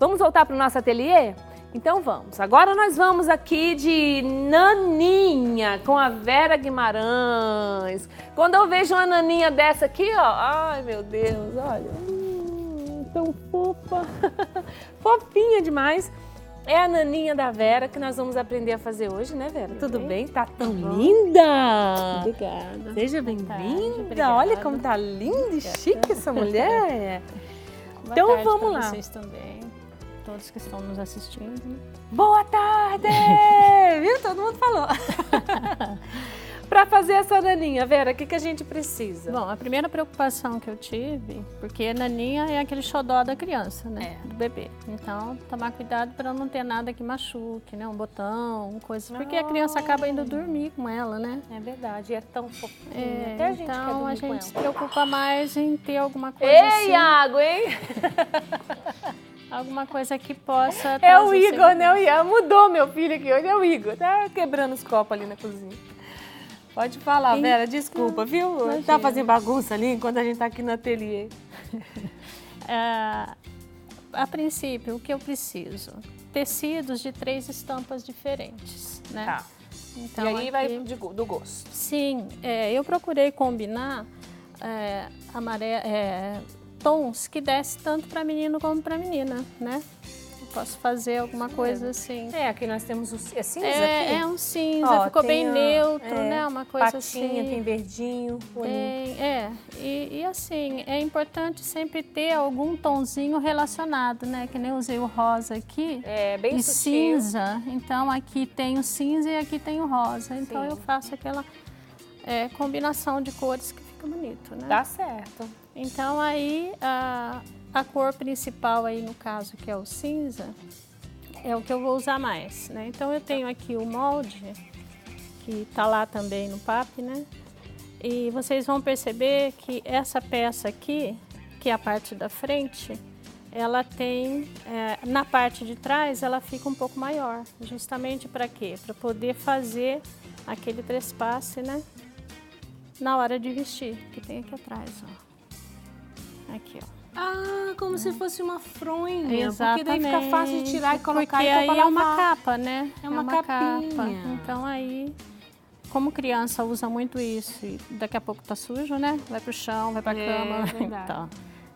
Vamos voltar para o nosso ateliê? Então vamos. Agora nós vamos aqui de naninha com a Vera Guimarães. Quando eu vejo uma naninha dessa aqui, ó, ai meu Deus, olha, tão fofa, fofinha demais. É a naninha da Vera que nós vamos aprender a fazer hoje, né, Vera? Tudo bem? Tá tão linda! Obrigada. Seja bem-vinda. Olha como tá linda e chique essa mulher. Então Boa tarde vamos pra lá. vocês também, todos que estão nos assistindo. Boa tarde! Viu? Todo mundo falou. Para fazer essa naninha, Vera, o que a gente precisa? Bom, a primeira preocupação que eu tive, porque a naninha é aquele xodó da criança, né? Do bebê. Então, tomar cuidado para não ter nada que machuque, né? Um botão, coisa. Porque a criança acaba indo dormir com ela, né? É verdade, é tão fofinha. É, até a gente então, quer a dormir gente com se ela. preocupa mais em ter alguma coisa Ei, assim. Iago, hein? Alguma coisa que possa É o trazer Igor, segurança. né? O Iago mudou meu filho aqui hoje, é o Igor. Tá quebrando os copos ali na cozinha. Pode falar, Vera, desculpa, viu? Imagina. Tá fazendo bagunça ali enquanto a gente tá aqui no ateliê. A princípio, o que eu preciso? Tecidos de 3 estampas diferentes, né? Tá. Então, E aí vai aqui- do gosto. Sim, eu procurei combinar tons que desse tanto para menino como para menina, né? Eu posso fazer alguma coisa assim. É, aqui nós temos o cinza aqui. É um cinza, Ó, ficou tem bem neutro, né? Uma coisa patinha, assim. tem verdinho, bonito. E assim, é importante sempre ter algum tonzinho relacionado, né? Que nem eu usei o rosa aqui. É, bem e sutil. cinza. Então aqui tem o cinza e aqui tem o rosa. Então Sim. eu faço aquela combinação de cores que fica bonito, né? Dá certo. Então aí a cor principal aí no caso, que é o cinza, é o que eu vou usar mais, né? Então eu tenho aqui o molde, que tá lá também no PAP, né? E vocês vão perceber que essa peça aqui, que é a parte da frente, ela tem, na parte de trás, ela fica um pouco maior. Justamente para quê? Para poder fazer aquele trespasse, né? Na hora de vestir, que tem aqui atrás, ó. Aqui, ó. Ah, como se fosse uma fronha. Exatamente. Porque daí fica fácil de tirar e colocar porque e aí é uma lavar. capa, né? É uma capinha. capa. Então aí, como criança usa muito isso e daqui a pouco tá sujo, né? Vai pro chão, vai pra cama. Verdade.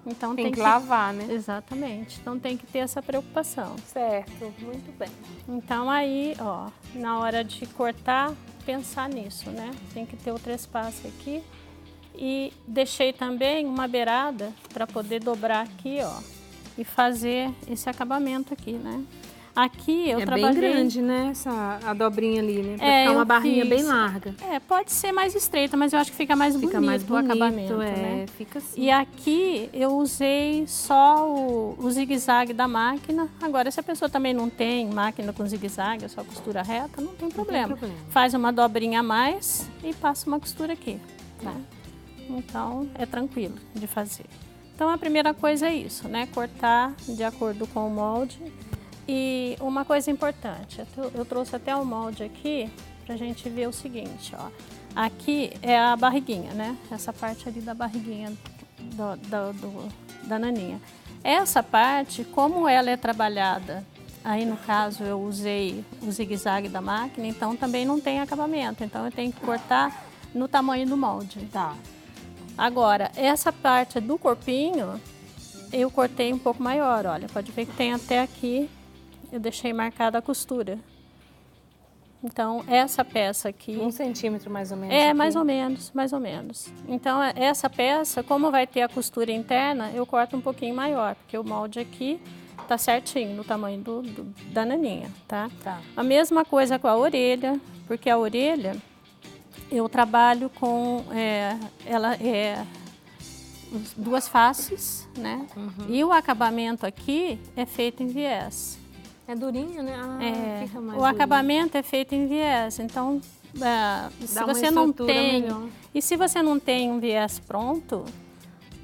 Então Tem que lavar, né? Exatamente. Então tem que ter essa preocupação. Certo, muito bem. Então aí, ó, na hora de cortar, pensar nisso, né? Tem que ter o trespasse aqui. E deixei também uma beirada para poder dobrar aqui, ó, e fazer esse acabamento aqui, né? Aqui eu trabalhei... bem grande, né? A dobrinha ali, né? Pra ficar uma eu barrinha fiz. bem larga. Pode ser mais estreita, mas eu acho que fica mais bonito o acabamento, né? Fica assim. E aqui eu usei só o zigue-zague da máquina. Agora, se a pessoa também não tem máquina com zigue-zague, é só costura reta, não tem problema. Faz uma dobrinha a mais e passa uma costura aqui, tá? Então, é tranquilo de fazer. Então, a primeira coisa é isso, né? Cortar de acordo com o molde. E uma coisa importante, eu trouxe até o molde aqui pra gente ver o seguinte, ó. Aqui é a barriguinha, né? Essa parte ali da barriguinha da naninha. Essa parte, como ela é trabalhada, aí no caso eu usei o zigue-zague da máquina, então também não tem acabamento. Então eu tenho que cortar no tamanho do molde. Tá. Agora, essa parte do corpinho, eu cortei um pouco maior, olha. Pode ver que tem até aqui, eu deixei marcada a costura. Então, essa peça aqui... 1 centímetro mais ou menos. É, aqui. mais ou menos. Então, essa peça, como vai ter a costura interna, eu corto um pouquinho maior, porque o molde aqui tá certinho, no tamanho da naninha, tá? Tá. A mesma coisa com a orelha, porque a orelha... Eu trabalho com, duas faces, né? E o acabamento aqui é feito em viés. É durinho, né? Fica mais o acabamento é feito em viés, então se você não tem... melhor. E se você não tem um viés pronto,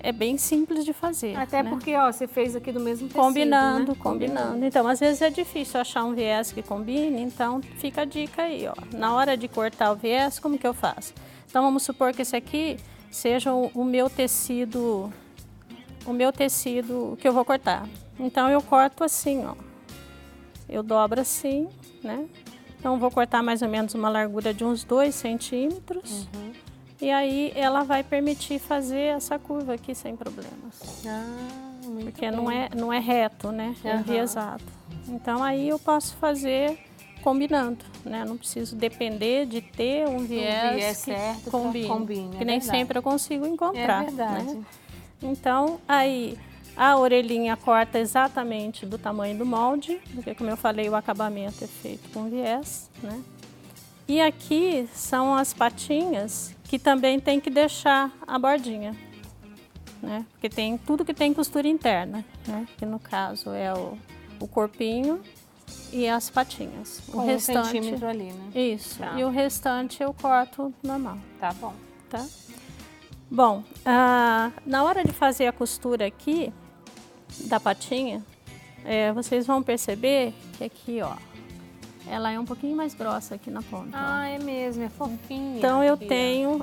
é bem simples de fazer. Até né? porque, ó, você fez aqui do mesmo tecido, Combinando, né? combinando. Então, às vezes é difícil achar um viés que combine, então fica a dica aí, ó. Na hora de cortar o viés, como que eu faço? Então, vamos supor que esse aqui seja o meu tecido que eu vou cortar. Então eu corto assim, ó. Eu dobro assim, né? Então vou cortar mais ou menos uma largura de uns 2 centímetros. E aí ela vai permitir fazer essa curva aqui sem problemas. Muito Porque bem. não é reto, né? É enviesado. Então aí eu posso fazer combinando, né? Não preciso depender de ter um viés que certo combine. É Que nem verdade. sempre eu consigo encontrar. É verdade. Né? Então aí a orelhinha corta exatamente do tamanho do molde, porque como eu falei, o acabamento é feito com viés, né? E aqui são as patinhas que também tem que deixar a bordinha, né? Porque tem tudo que tem costura interna, né? Que no caso é o corpinho e as patinhas. Com o restante, 1 centímetro ali, né? Isso. Tá. E o restante eu corto normal, Tá bom. tá? Bom, na hora de fazer a costura aqui da patinha, vocês vão perceber que aqui, ó, ela é um pouquinho mais grossa aqui na ponta. Ah, é mesmo, é fofinha. Então eu aqui,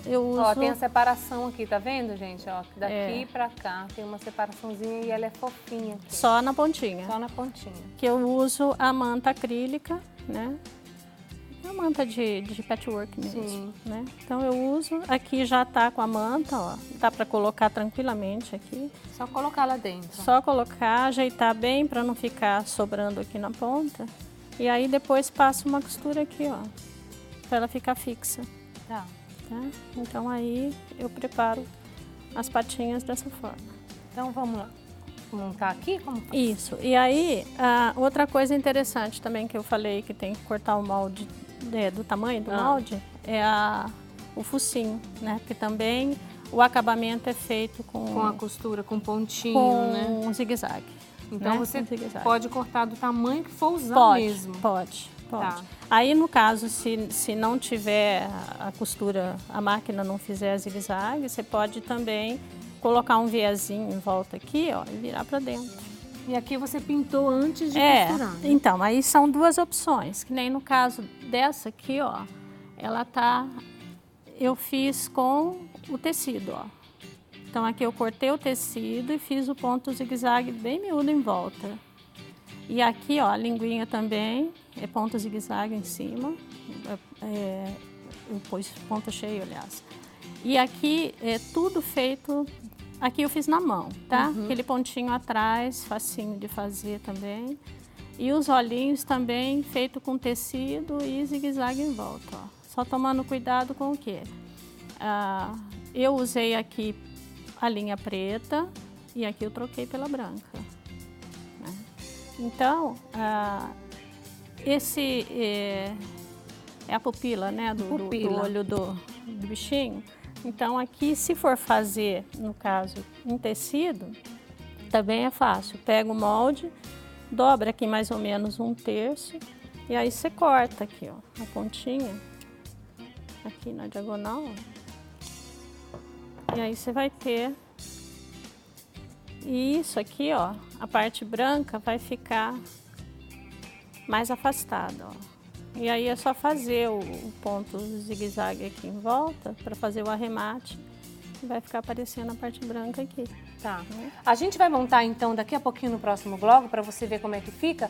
eu uso... Ó, tem a separação aqui, tá vendo, gente? Ó, daqui pra cá tem uma separaçãozinha e ela é fofinha aqui. Só na pontinha. Só na pontinha. Que eu uso a manta acrílica, né? É uma manta de patchwork mesmo, Sim. né? Então eu uso, aqui já tá com a manta, ó. Dá pra colocar tranquilamente aqui. Só colocar lá dentro. Só colocar, ajeitar bem pra não ficar sobrando aqui na ponta. E aí depois passo uma costura aqui, ó. Pra ela ficar fixa, Tá. tá? Então aí eu preparo as patinhas dessa forma. Então vamos lá. Montar aqui? Como faz? Isso. E aí, outra coisa interessante também que eu falei que tem que cortar o molde do tamanho do molde é o focinho, né? Porque também o acabamento é feito com a costura, com pontinho, com né? um zigue-zague. Então né? você Um zigue-zague. pode cortar do tamanho que for usar Pode, mesmo. pode. Tá. Aí no caso, se não tiver a costura, a máquina não fizer zigue-zague, você pode também colocar um viezinho em volta aqui, ó, e virar para dentro. E aqui você pintou antes de costurar, né? Então, aí são duas opções, que nem no caso dessa aqui, ó, ela tá, eu fiz com o tecido, ó. Então aqui eu cortei o tecido e fiz o ponto zigue-zague bem miúdo em volta. E aqui, ó, a linguinha também é ponto zigue-zague em cima, eu pus ponto cheio, aliás. E aqui é tudo feito, aqui eu fiz na mão, tá? Aquele pontinho atrás, facinho de fazer também. E os olhinhos também feito com tecido e zigue-zague em volta, ó. Só tomando cuidado com o quê? Eu usei aqui a linha preta e aqui eu troquei pela branca. Né? Então, esse é a pupila, né? Do olho do bichinho. Então aqui, se for fazer, no caso, em tecido, também é fácil. Pega o molde, dobra aqui mais ou menos 1/3 e aí você corta aqui, ó, a pontinha, aqui na diagonal, ó. E aí você vai ter, e isso aqui, ó, a parte branca vai ficar mais afastada, ó. E aí é só fazer o ponto zigue-zague aqui em volta para fazer o arremate e vai ficar aparecendo a parte branca aqui. Tá. A gente vai montar então daqui a pouquinho no próximo bloco para você ver como é que fica.